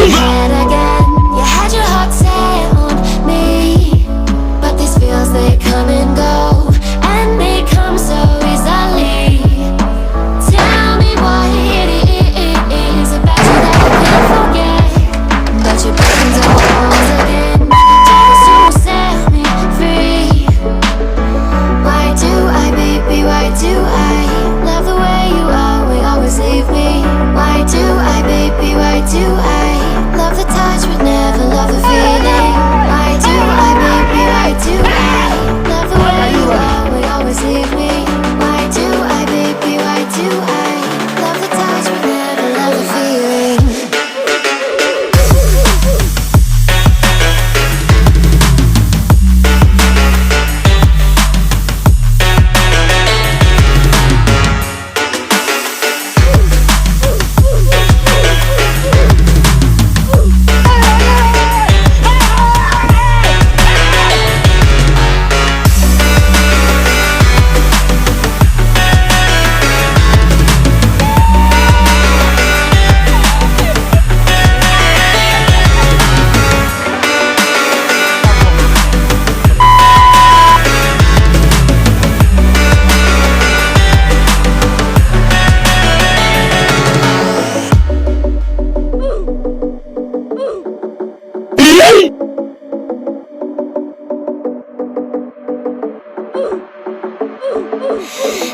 head again. You had your heart set on me, but these feels, they come and go, and they come so easily. Tell me what it is about you that I can't forget, but you're breaking down walls again, just to set me free. Why do I, baby, why do I love the way you always leave me? Why do I, baby, why do I love the touch but never love the feeling? Why do I, baby, why do I love the way you always leave me? Why do I, baby, why do I love the touch but never love the feeling?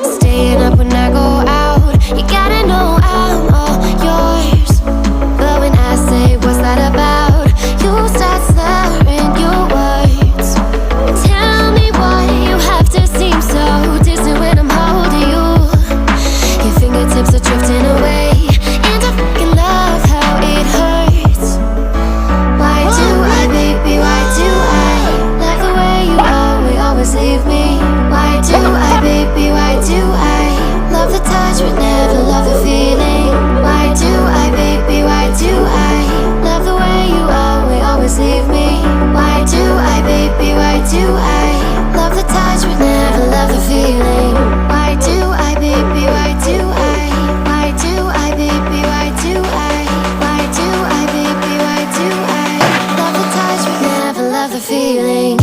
Staying up when I go out, you gotta know I'm all yours. But when I say what's that about, you start slurring your words. Tell me why you have to seem so distant when I'm holding you. Your fingertips are drifting away, and I fucking love how it hurts. Why do I, baby, why do I love the way you always leave me? Why do I, baby, why do I love the touch but never love the feeling? Why do I, baby, why do I love the way you always leave me? Why do I, baby, why do I love the touch but never love the feeling? Why do I, baby, why do I? Why do I, baby, why do I? Why do I, baby, why do I love the touch but never love the feeling?